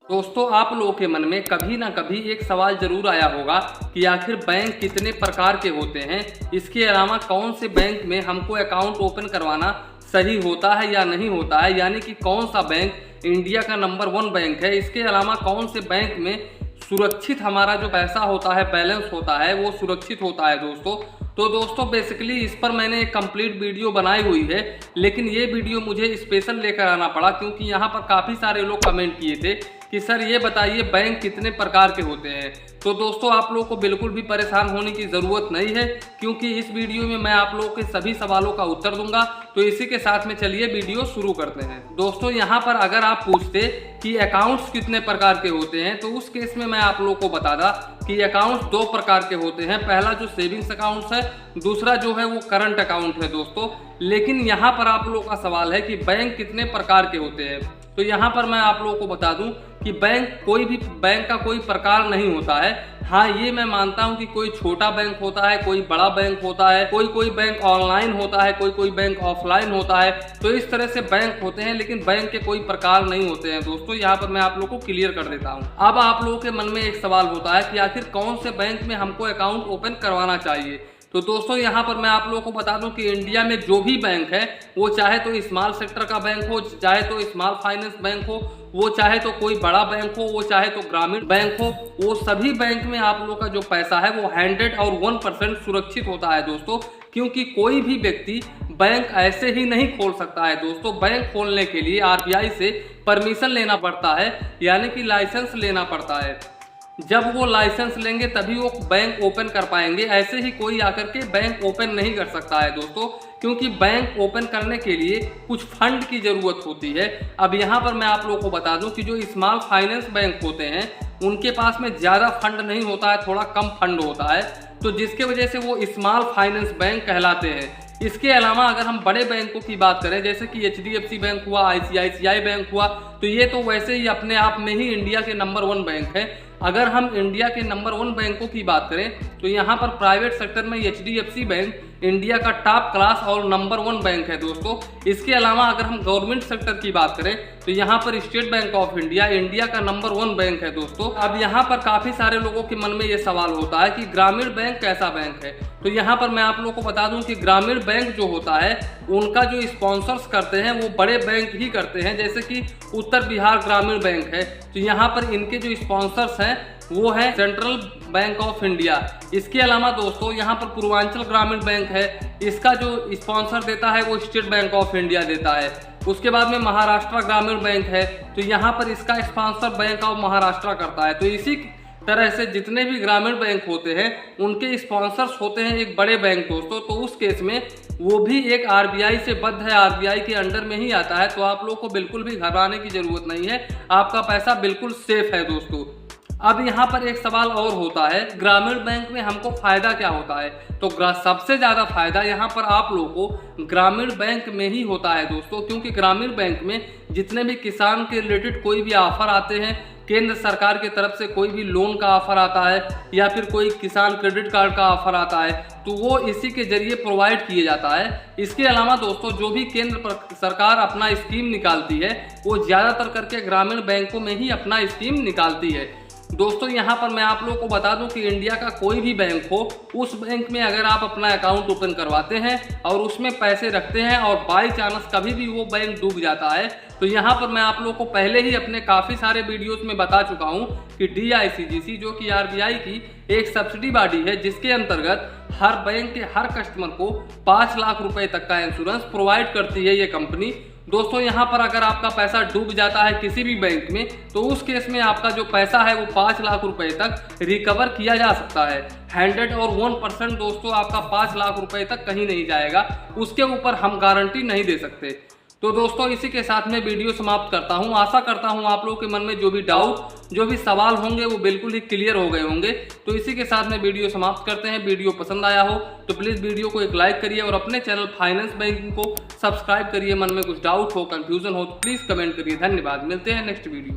दोस्तों, आप लोगों के मन में कभी ना कभी एक सवाल जरूर आया होगा कि आखिर बैंक कितने प्रकार के होते हैं। इसके अलावा कौन से बैंक में हमको अकाउंट ओपन करवाना सही होता है या नहीं होता है, यानी कि कौन सा बैंक इंडिया का नंबर 1 बैंक है। इसके अलावा कौन से बैंक में सुरक्षित हमारा जो पैसा होता है, बैलेंस होता है, वो सुरक्षित होता है दोस्तों बेसिकली इस पर मैंने एक कंप्लीट वीडियो बनाई हुई है, लेकिन ये वीडियो मुझे स्पेशल लेकर आना पड़ा क्योंकि यहाँ पर काफ़ी सारे लोग कमेंट किए थे कि सर ये बताइए बैंक कितने प्रकार के होते हैं। तो दोस्तों, आप लोगों को बिल्कुल भी परेशान होने की ज़रूरत नहीं है क्योंकि इस वीडियो में मैं आप लोगों के सभी सवालों का उत्तर दूंगा। तो इसी के साथ में चलिए वीडियो शुरू करते हैं। दोस्तों, यहाँ पर अगर आप पूछते कि अकाउंट्स कितने प्रकार के होते हैं तो उस केस में मैं आप लोगों को बता दा कि अकाउंट्स 2 प्रकार के होते हैं। पहला जो सेविंग्स अकाउंट्स है, दूसरा जो है वो करंट अकाउंट है दोस्तों। लेकिन यहाँ पर आप लोगों का सवाल है कि बैंक कितने प्रकार के होते हैं। तो यहाँ पर मैं आप लोगों को बता दूं कि कोई भी बैंक का कोई प्रकार नहीं होता है। हाँ, ये मैं मानता हूँ कि कोई छोटा बैंक होता है, कोई बड़ा बैंक होता है, कोई बैंक ऑनलाइन होता है, कोई बैंक ऑफलाइन होता है। तो इस तरह से बैंक होते हैं, लेकिन बैंक के कोई प्रकार नहीं होते हैं दोस्तों। यहाँ पर मैं आप लोगों को क्लियर कर देता हूँ। अब आप लोगों के मन में एक सवाल होता है कि आखिर कौन से बैंक में हमको अकाउंट ओपन करवाना चाहिए। तो दोस्तों, यहाँ पर मैं आप लोगों को बता दूं कि इंडिया में जो भी बैंक है, वो चाहे तो स्मॉल सेक्टर का बैंक हो, चाहे तो स्मॉल फाइनेंस बैंक हो, वो चाहे तो कोई बड़ा बैंक हो, वो चाहे तो ग्रामीण बैंक हो, वो सभी बैंक में आप लोगों का जो पैसा है वो 100 और 1% सुरक्षित होता है दोस्तों। क्योंकि कोई भी व्यक्ति बैंक ऐसे ही नहीं खोल सकता है दोस्तों। बैंक खोलने के लिए आरबीआई से परमिशन लेना पड़ता है, यानी कि लाइसेंस लेना पड़ता है। जब वो लाइसेंस लेंगे तभी वो बैंक ओपन कर पाएंगे। ऐसे ही कोई आकर के बैंक ओपन नहीं कर सकता है दोस्तों, क्योंकि बैंक ओपन करने के लिए कुछ फंड की ज़रूरत होती है। अब यहाँ पर मैं आप लोगों को बता दूं कि जो स्मॉल फाइनेंस बैंक होते हैं उनके पास में ज़्यादा फंड नहीं होता है, थोड़ा कम फंड होता है, तो जिसके वजह से वो स्मॉल फाइनेंस बैंक कहलाते हैं। इसके अलावा अगर हम बड़े बैंकों की बात करें, जैसे कि HDFC बैंक हुआ, ICICI बैंक हुआ, तो ये तो वैसे ही अपने आप में ही इंडिया के नंबर 1 बैंक है। अगर हम इंडिया के नंबर 1 बैंकों की बात करें तो यहाँ पर प्राइवेट सेक्टर में HDFC बैंक इंडिया का टॉप क्लास और नंबर 1 बैंक है दोस्तों। इसके अलावा अगर हम गवर्नमेंट सेक्टर की बात करें तो यहाँ पर state bank of India India का नंबर 1 बैंक है दोस्तों। अब यहाँ पर काफ़ी सारे लोगों के मन में ये सवाल होता है कि ग्रामीण बैंक कैसा बैंक है। तो यहाँ पर मैं आप लोगों को बता दूं कि ग्रामीण बैंक जो होता है उनका जो स्पॉन्सर्स करते हैं वो बड़े बैंक ही करते हैं, जैसे कि उत्तर बिहार ग्रामीण बैंक है। तो यहाँ पर इनके जो स्पॉन्सर्स हैं वो है सेंट्रल बैंक ऑफ इंडिया। इसके अलावा दोस्तों यहाँ पर पूर्वांचल ग्रामीण बैंक है, इसका जो स्पॉन्सर देता है वो स्टेट बैंक ऑफ इंडिया देता है। उसके बाद में महाराष्ट्र ग्रामीण बैंक है, तो यहाँ पर इसका स्पॉन्सर बैंक ऑफ महाराष्ट्र करता है। तो इसी तरह से जितने भी ग्रामीण बैंक होते हैं उनके स्पॉन्सर्स होते हैं एक बड़े बैंक दोस्तों। तो उस केस में वो भी एक आरबीआई से बद्ध है, आरबीआई के अंडर में ही आता है। तो आप लोग को बिल्कुल भी घबराने की जरूरत नहीं है, आपका पैसा बिल्कुल सेफ है दोस्तों। अब यहाँ पर एक सवाल और होता है, ग्रामीण बैंक में हमको फायदा क्या होता है। तो सबसे ज़्यादा फायदा यहाँ पर आप लोगों को ग्रामीण बैंक में ही होता है दोस्तों, क्योंकि ग्रामीण बैंक में जितने भी किसान के रिलेटेड कोई भी ऑफर आते हैं, केंद्र सरकार की तरफ से कोई भी लोन का ऑफर आता है या फिर कोई किसान क्रेडिट कार्ड का ऑफर आता है, तो वो इसी के जरिए प्रोवाइड किया जाता है। इसके अलावा दोस्तों जो भी केंद्र सरकार अपना स्कीम निकालती है वो ज़्यादातर करके ग्रामीण बैंकों में ही अपना स्कीम निकालती है दोस्तों। यहाँ पर मैं आप लोगों को बता दूं कि इंडिया का कोई भी बैंक हो, उस बैंक में अगर आप अपना अकाउंट ओपन करवाते हैं और उसमें पैसे रखते हैं और बाई चांस कभी भी वो बैंक डूब जाता है, तो यहाँ पर मैं आप लोगों को पहले ही अपने काफ़ी सारे वीडियोस में बता चुका हूँ कि DICGC जो कि आरबीआई की एक सब्सिडी बॉडी है, जिसके अंतर्गत हर बैंक के हर कस्टमर को 5 लाख रुपए तक का इंश्योरेंस प्रोवाइड करती है ये कंपनी दोस्तों। यहाँ पर अगर आपका पैसा डूब जाता है किसी भी बैंक में, तो उस केस में आपका जो पैसा है वो 5 लाख रुपए तक रिकवर किया जा सकता है। 100 और 1% दोस्तों आपका 5 लाख रुपए तक कहीं नहीं जाएगा, उसके ऊपर हम गारंटी नहीं दे सकते। तो दोस्तों इसी के साथ में वीडियो समाप्त करता हूं। आशा करता हूं आप लोगों के मन में जो भी डाउट, जो भी सवाल होंगे वो बिल्कुल ही क्लियर हो गए होंगे। तो इसी के साथ में वीडियो समाप्त करते हैं। वीडियो पसंद आया हो तो प्लीज़ वीडियो को एक लाइक करिए और अपने चैनल फाइनेंस बैंकिंग को सब्सक्राइब करिए। मन में कुछ डाउट हो, कंफ्यूजन हो तो प्लीज़ कमेंट करिए। धन्यवाद, मिलते हैं नेक्स्ट वीडियो।